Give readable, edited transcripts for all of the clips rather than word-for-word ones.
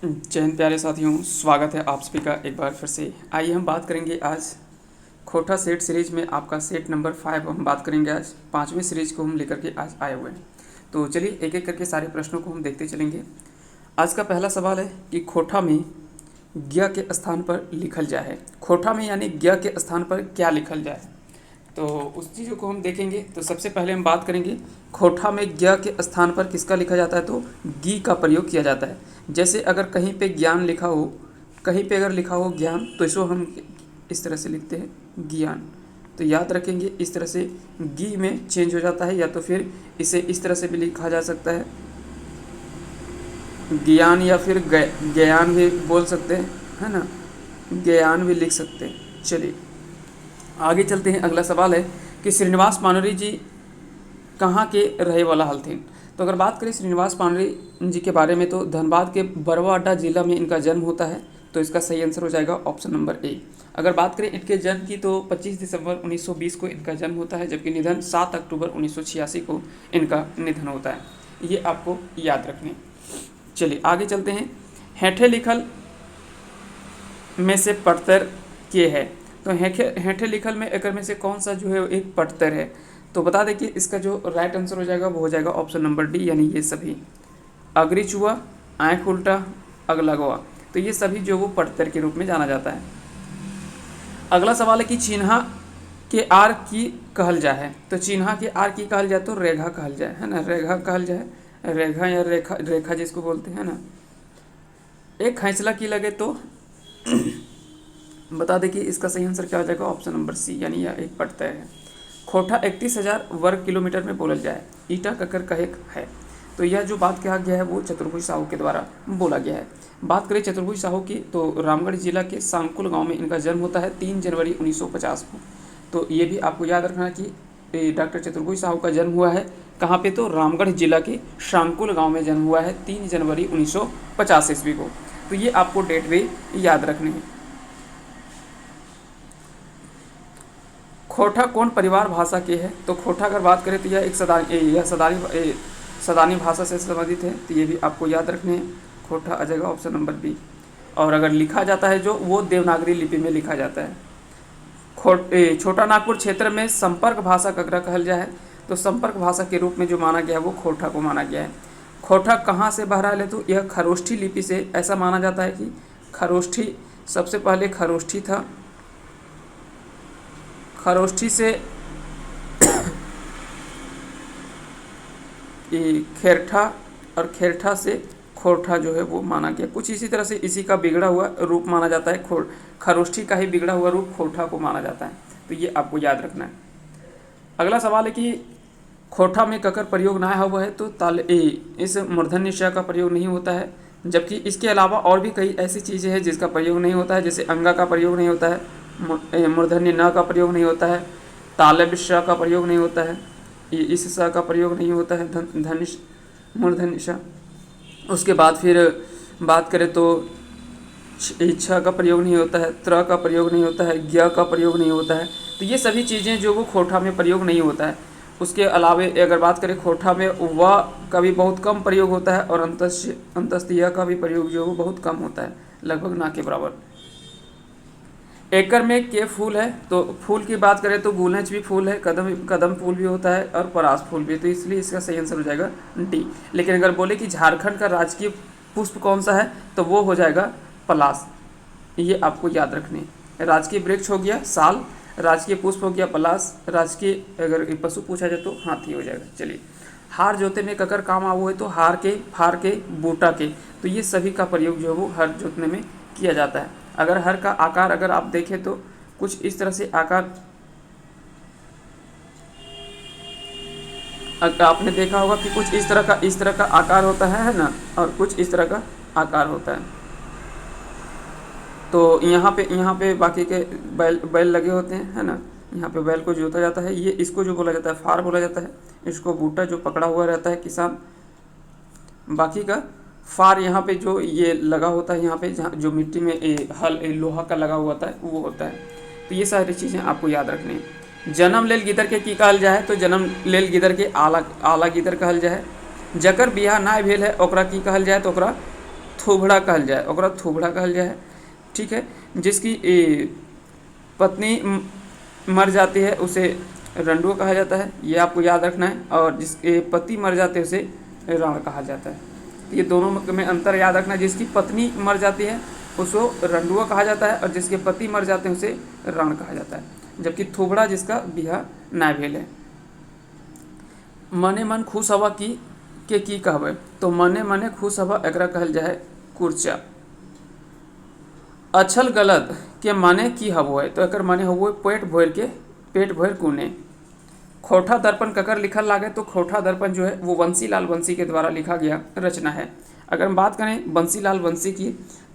जय हिंद प्यारे साथियों, स्वागत है आप सभी का एक बार फिर से। आइए हम बात करेंगे आज खोटा सेट सीरीज में आपका सेट नंबर 5 हम बात करेंगे। आज 5वीं सीरीज को हम लेकर के आज आए हुए हैं। तो चलिए एक एक करके सारे प्रश्नों को हम देखते चलेंगे। आज का पहला सवाल है कि खोटा में ज्ञ के स्थान पर लिखल जाए। खोटा में यानी ज्ञ के स्थान पर क्या लिखल जाए, तो उस चीज़ों को हम देखेंगे। तो सबसे पहले हम बात करेंगे खोटा में ज्ञ के स्थान पर किसका लिखा जाता है, तो गी का प्रयोग किया जाता है। जैसे अगर कहीं पे ज्ञान लिखा हो, कहीं पे अगर लिखा हो ज्ञान, तो इसको हम इस तरह से लिखते हैं ज्ञान। तो याद रखेंगे इस तरह से गी में चेंज हो जाता है, या तो फिर इसे इस तरह से भी लिखा जा सकता है ज्ञान, या फिर ज्ञान भी बोल सकते हैं, है ना, ज्ञान भी लिख सकते हैं। चलिए आगे चलते हैं। अगला सवाल है कि श्रीनिवास पानोरी जी कहाँ के रहे वाला हलथिन। तो अगर बात करें श्रीनिवास पानोरी जी के बारे में, तो धनबाद के बरवा अड्डा जिला में इनका जन्म होता है। तो इसका सही आंसर हो जाएगा ऑप्शन नंबर ए। अगर बात करें इनके जन्म की, तो 25 दिसंबर 1920 को इनका जन्म होता है, जबकि निधन 7 अक्टूबर 1986 को इनका निधन होता है। ये आपको याद रखने। चलिए आगे चलते हैं। हेठे लिखल में से पढ़तर के है। तो हेठे लिखल में एक में से कौन सा जो है एक पढ़तर है, तो बता दें कि इसका जो राइट आंसर हो जाएगा वो हो जाएगा ऑप्शन नंबर डी, यानी ये सभी। अगरी चुआ, आँख उल्टा, अगलगवा, तो ये सभी जो वो पढ़तर के रूप में जाना जाता है। अगला सवाल है कि चिन्हा के आर की कहल जाए है। तो चिन्हा के आर की कहल जाए तो रेखा कहल जाए, है ना, रेखा कहल जाए, रेखा या रेखा, रेखा जिसको बोलते हैं ना। एक खैंचला की लगे तो बता दें कि इसका सही आंसर क्या हो जाएगा ऑप्शन नंबर सी, यानी यह एक पढ़तर है। खोटा 31,000 वर्ग किलोमीटर में बोलल जाए, ईटा ककर कहेक है। तो यह जो बात कहा गया है वो चतुर्भुज साहू के द्वारा बोला गया है। बात करें चतुर्भुज साहू की, तो रामगढ़ जिला के सांकुल गांव में इनका जन्म होता है 3 जनवरी 1950 को। तो ये भी आपको याद रखना कि डॉक्टर चतुर्भुज साहू का जन्म हुआ है कहाँ पे, तो रामगढ़ जिला के सांकुल गाँव में जन्म हुआ है 3 जनवरी 1950 ईस्वी को। तो ये आपको डेट भी याद रखने हैं। खोटा कौन परिवार भाषा के है। तो खोटा अगर बात करें तो यह एक सदानी भाषा से संबंधित है। तो ये भी आपको याद रखने हैं। खोटा आ जाएगा ऑप्शन नंबर बी। और अगर लिखा जाता है जो, वो देवनागरी लिपि में लिखा जाता है। छोटा नागपुर क्षेत्र में संपर्क भाषा ककरा कहल जाए है। तो संपर्क भाषा के रूप में जो माना गया है वो खोटा को माना गया है। खोटा कहाँ से बहराल है, तो यह खरोष्ठी लिपि से। ऐसा माना जाता है कि खरोष्ठी, सबसे पहले खरोष्ठी था, खरोष्ठी से खेरठा, और खेरठा से खोरठा जो है वो माना गया। कुछ इसी तरह से इसी का बिगड़ा हुआ रूप माना जाता है। खरोष्ठी का ही बिगड़ा हुआ रूप खोरठा को माना जाता है। तो ये आपको याद रखना है। अगला सवाल है कि खोटा में ककर प्रयोग ना हुआ है, तो इस मूर्धन्य श का प्रयोग नहीं होता है। जबकि इसके अलावा और भी कई ऐसी चीज़ें हैं जिसका प्रयोग नहीं होता है। जैसे अंगा का प्रयोग नहीं होता है, मूर्धन्य न का प्रयोग नहीं होता है, तालब श का प्रयोग नहीं होता है, इस स का प्रयोग नहीं होता है, धनिश मूर्धन्य श। उसके बाद फिर बात करें तो इच्छा का प्रयोग नहीं होता है, त्र का प्रयोग नहीं होता है, ज्ञ का प्रयोग नहीं होता है। तो ये सभी चीज़ें जो वो खोटा में प्रयोग नहीं होता है। उसके अलावे अगर बात करें खोटा में व का भी बहुत कम प्रयोग होता है, और अंतस्त्य का भी प्रयोग जो वो बहुत कम होता है, लगभग ना के बराबर। एकड़ में के फूल है। तो फूल की बात करें तो गुलहज भी फूल है, कदम फूल भी होता है, और परास फूल भी। तो इसलिए इसका सही आंसर हो जाएगा डी। लेकिन अगर बोले कि झारखंड का राजकीय पुष्प कौन सा है, तो वो हो जाएगा पलास। ये आपको याद रखने। राजकीय वृक्ष हो गया साल, राजकीय पुष्प हो गया पलास, राजकीय अगर पशु पूछा जाए तो हाथी हो जाएगा। चलिए, हार जोते में ककर काम आवो है, तो हार के, फार के, बूटा के। तो ये सभी का प्रयोग जो है वो हर जोतने में किया जाता है। अगर हर का आकार अगर आप देखें तो कुछ इस तरह से आकार आपने देखा होगा कि कुछ इस तरह का आकार होता है ना, और कुछ इस तरह का आकार होता है। तो यहाँ पे बाकी के बैल लगे होते हैं, है ना। यहाँ पे बैल को जोता जाता है। ये इसको जो बोला जाता है फार बोला जाता है। इसको बूटा जो पकड़ा हुआ रहता है किसान। बाकी का फार यहाँ पे जो ये लगा होता है, यहाँ पे जहाँ जो मिट्टी में हल लोहा का लगा हुआ होता है वो होता है। तो ये सारी चीज़ें आपको याद रखनी है। जन्म लेल गिदर के की कहल जाए, तो जन्म लेल गिदर के आला गिदर कहल जाए। जकर बियाह नाय भेल है ओकरा की कहल जाए, तो ओकरा थोबड़ा कहल जाए, ओकरा थोबड़ा कहल जाए, ठीक है। जिसकी पत्नी मर जाती है उसे रंडुआ कहा जाता है, ये आपको याद रखना है। और जिसके पति मर जाते हैं उसे रण कहा जाता है। ये दोनों में अंतर याद रखना है। जिसकी पत्नी मर जाती है उसको रंडुआ कहा जाता है और जिसके पति मर जाते हैं उसे रण कहा जाता है, जबकि थोबड़ा जिसका बिहा ना भेल है। मने मन खुश हवा की कहबै, तो मने मने खुश हवा एकरा कहल जाए कुर्चा। अछल गलत के माने की हबो है, तो एकर माने हबो पेट भर कुने। खोठा दर्पण ककर लिखल लागे, तो खोठा दर्पण जो है वो बंसीलाल बंसी के द्वारा लिखा गया रचना है। अगर हम बात करें बंसीलाल बंसी की,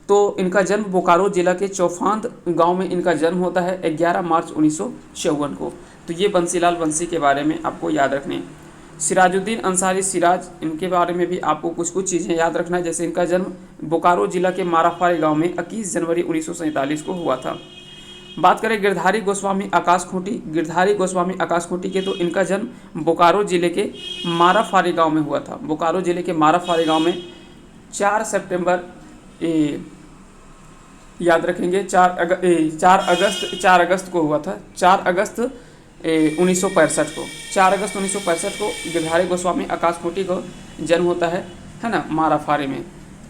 तो इनका जन्म बोकारो जिला के चौफांद गांव में इनका जन्म होता है 11 मार्च 1954 को। तो ये बंसीलाल बंसी के बारे में आपको याद रखने हैं। सिराजुद्दीन अंसारी सिराज, इनके बारे में भी आपको कुछ कुछ चीज़ें याद रखना है। जैसे इनका जन्म बोकारो जिला के माराफारी गांव में 21 जनवरी 1947 को हुआ था। बात करें गिरधारी गोस्वामी आकाश खूंटी के, तो इनका जन्म बोकारो जिले के माराफारी गांव में हुआ था। बोकारो जिले के माराफारी गांव में 4 सितंबर याद रखेंगे 4 अगस्त को हुआ था। 4 अगस्त 1965 को 4 अगस्त 1965 को गिरधारी गोस्वामी आकाश खूंटी को जन्म होता है ना, माराफारी में।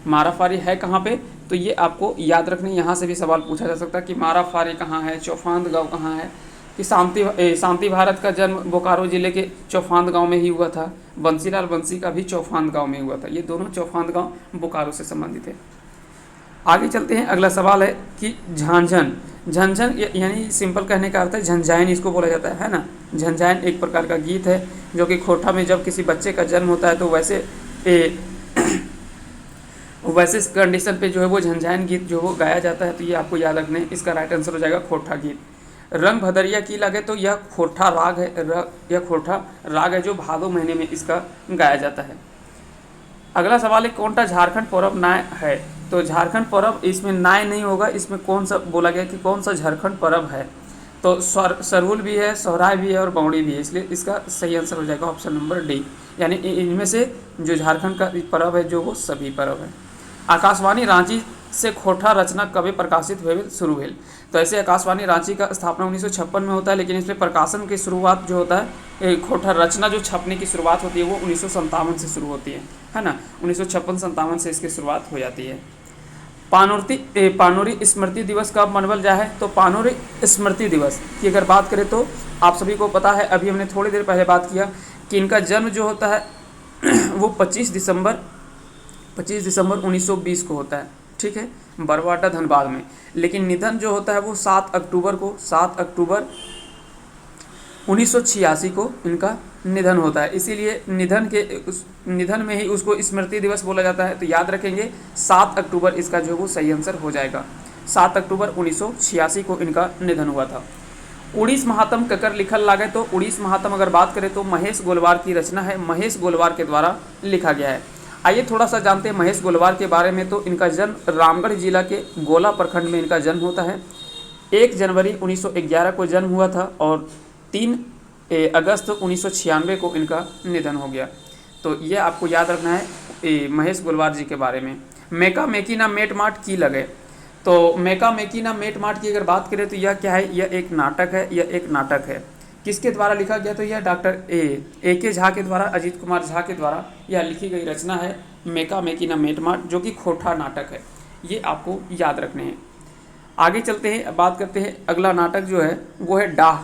माराफारी है कहाँ पे, तो ये आपको याद रखने, यहाँ से भी सवाल पूछा जा सकता है कि माराफारी कहाँ है, चौफांद गांव कहाँ है। कि शांति भारत का जन्म बोकारो जिले के चौफांद गांव में ही हुआ था। बंसीलाल बंसी का भी चौफांद गांव में हुआ था। ये दोनों चौफांद गांव बोकारो से संबंधित है। आगे चलते हैं। अगला सवाल है कि झंझन यानी सिंपल कहने का अर्थ है झंझायन, इसको बोला जाता है ना। झंझायन एक प्रकार का गीत है जो कि खोठा में जब किसी बच्चे का जन्म होता है तो वैसे कंडीशन पे जो है वो झंझायन गीत जो वो गाया जाता है। तो ये आपको याद रखना है। इसका राइट आंसर हो जाएगा खोठा गीत। रंग भदरिया की लगे, तो यह खोठा राग है। यह खोठा राग है जो भादो महीने में इसका गाया जाता है। अगला सवाल है कौन सा झारखंड पर्व नाय है, तो झारखंड पर्व इसमें नाय नहीं होगा। इसमें कौन सा बोला गया कि कौन सा झारखंड पर्व है, तो सरहुल भी है, सोहराय भी है और बौड़ी भी है। इसलिए इसका सही आंसर हो जाएगा ऑप्शन नंबर डी। यानी इनमें से जो झारखंड का पर्व है जो वो सभी पर्व है। आकाशवाणी रांची से खोठा रचना कभी प्रकाशित हुए शुरू हुई, तो ऐसे आकाशवाणी रांची का स्थापना 1956 में होता है। लेकिन इसमें प्रकाशन की शुरुआत जो होता है, खोठा रचना जो छपने की शुरुआत होती है वो 1957 से शुरू होती है ना। 1956-57 से इसकी शुरुआत हो जाती है। पानोरी स्मृति दिवस कब मनावल जाए है, तो पानोरी स्मृति दिवस की अगर बात करें तो आप सभी को पता है, अभी हमने थोड़ी देर पहले बात किया कि इनका जन्म जो होता है वो 25 दिसंबर 1920 को होता है, ठीक है, बरवाटा धनबाद में। लेकिन निधन जो होता है वो 7 अक्टूबर 1986 को इनका निधन होता है। इसीलिए निधन में ही उसको स्मृति दिवस बोला जाता है। तो याद रखेंगे 7 अक्टूबर इसका जो वो सही आंसर हो जाएगा। 7 अक्टूबर 1986 को इनका निधन हुआ था। उड़ीस महात्म ककर लिखल लागे, तो उड़ीस महात्म अगर बात करें तो महेश गोलवार की रचना है। महेश गोलवार के द्वारा लिखा गया है। आइए थोड़ा सा जानते हैं महेश गोलवार के बारे में। तो इनका जन्म रामगढ़ जिला के गोला प्रखंड में इनका जन्म होता है। 1 जनवरी 1911 को जन्म हुआ था और 3 अगस्त 1996 को इनका निधन हो गया। तो ये आपको याद रखना है महेश गोलवार जी के बारे में। मेका मेकी ना मेट माट की लगे, तो मेका मेकी ना मेट माट की अगर बात करें तो यह क्या है, यह एक नाटक है। किसके द्वारा लिखा गया, तो यह डॉक्टर ए के झा के द्वारा, अजीत कुमार झा के द्वारा यह लिखी गई रचना है मेका मेकी ना मेट माट, जो कि खोठा नाटक है। ये आपको याद रखने हैं। आगे चलते हैं, बात करते हैं अगला नाटक जो है वो है डाह।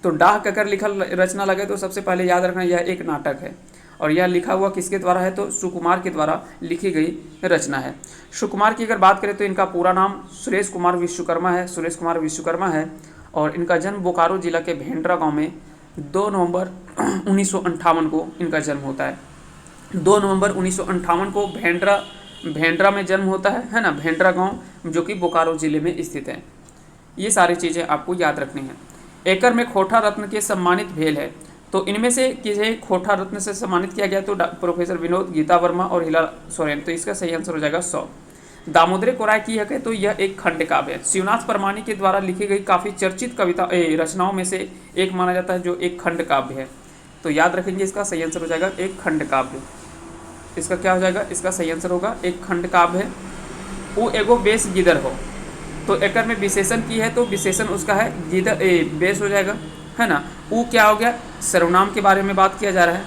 तो डाह ककर लिखल रचना लगे, तो सबसे पहले याद रखना यह एक नाटक है और यह लिखा हुआ किसके द्वारा है, तो सुकुमार के द्वारा लिखी गई रचना है। सुकुमार की अगर बात करें तो इनका पूरा नाम सुरेश कुमार विश्वकर्मा है और इनका जन्म बोकारो जिला के भेंड्रा गांव में 2 नवंबर 1958 को इनका जन्म होता है। 2 नवंबर 1958 को भेंड्रा में जन्म होता है ना, भेंड्रा गांव जो कि बोकारो जिले में स्थित है। ये सारी चीज़ें आपको याद रखनी है। एकर में खोठा रत्न के सम्मानित भेल है, तो इनमें से किसे खोठा रत्न से सम्मानित किया गया, तो प्रोफेसर विनोद, गीता वर्मा और हिला सोरेन। तो इसका सही आंसर हो जाएगा 100। दामोदरी कोराय की है, तो यह एक खंड काव्य है। शिवनाथ परमानी के द्वारा लिखी गई काफ़ी चर्चित कविता रचनाओं में से एक माना जाता है जो एक खंड काव्य है। तो याद रखेंगे इसका सही आंसर हो जाएगा एक खंड काव्य। इसका क्या हो जाएगा, इसका सही आंसर होगा एक खंड काव्य है। उ एगो बेस गिदर हो, तो एकर में विशेषण की है तो विशेषण उसका है गिदर, बेस हो जाएगा, है ना। उ क्या हो गया, सर्वनाम के बारे में बात किया जा रहा है।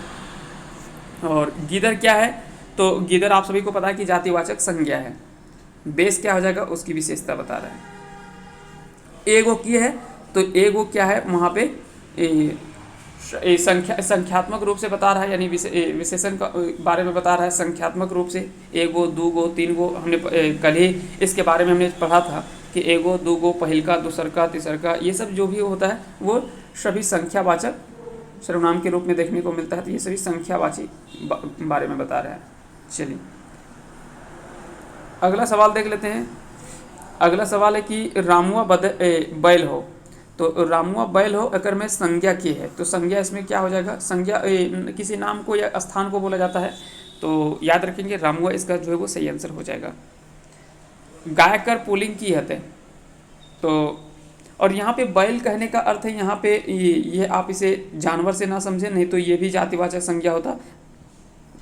और गिदर क्या है, तो गिदर आप सभी को पता है कि जातिवाचक संज्ञा है। बेस क्या हो जाएगा, उसकी विशेषता बता रहा है। एगो की है, तो एगो क्या है वहाँ पे संख्यात्मक रूप से बता रहा है, यानी विशेषण का बारे में बता रहा है संख्यात्मक रूप से। एगो, दूगो, तीनगो, हमने कल ही इसके बारे में हमने पढ़ा था कि एगो, दूगो, पहिलका, दूसरका, तीसरका, ये सब जो भी होता है वो सभी संख्यावाचक सर्वनाम के रूप में देखने को मिलता है। तो ये सभी संख्यावाची बारे में बता रहा है। चलिए अगला सवाल देख लेते हैं। अगला सवाल है कि रामुआ बैल हो, तो रामुआ बैल हो अगर में संज्ञा की है, तो संज्ञा इसमें क्या हो जाएगा, संज्ञा किसी नाम को या स्थान को बोला जाता है, तो याद रखेंगे रामुआ इसका जो है वो सही आंसर हो जाएगा। गाय कर पुलिंग की हते, तो और यहाँ पे बैल कहने का अर्थ है यहाँ पे ये आप इसे जानवर से ना समझें, नहीं तो ये भी जातिवाचक संज्ञा होता।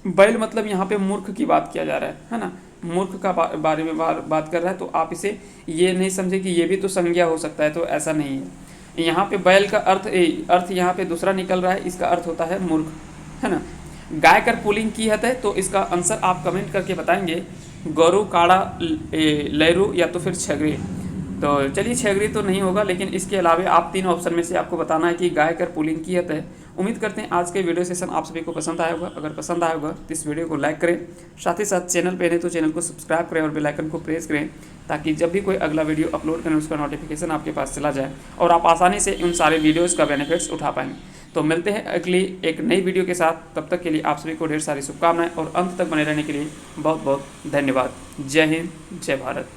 बैल मतलब यहाँ पे मूर्ख की बात किया जा रहा है ना, मूर्ख का बारे में बात कर रहा है, तो आप इसे ये नहीं समझे कि ये भी तो संज्ञा हो सकता है, तो ऐसा नहीं है। यहाँ पे बैल का अर्थ यहाँ पे दूसरा निकल रहा है, इसका अर्थ होता है मूर्ख, है ना। गाय कर पुलिंग की है, तो इसका आंसर आप कमेंट करके बताएंगे गौरू, काड़ा, लहरू या तो फिर छगरी। तो चलिए छगरी तो नहीं होगा, लेकिन इसके अलावा आप 3 ऑप्शन में से आपको बताना है कि गाय कर पुलिंग की है। उम्मीद करते हैं आज के वीडियो सेशन आप सभी को पसंद आया होगा। अगर पसंद आया होगा तो इस वीडियो को लाइक करें, साथ ही साथ चैनल पे नहीं तो चैनल को सब्सक्राइब करें और बेल आइकन को प्रेस करें, ताकि जब भी कोई अगला वीडियो अपलोड करें उसका नोटिफिकेशन आपके पास चला जाए और आप आसानी से उन सारे वीडियोज़ का बेनिफिट्स उठा पाएंगे। तो मिलते हैं अगली एक नई वीडियो के साथ, तब तक के लिए आप सभी को ढेर सारी शुभकामनाएं और अंत तक बने रहने के लिए बहुत बहुत धन्यवाद। जय हिंद, जय भारत।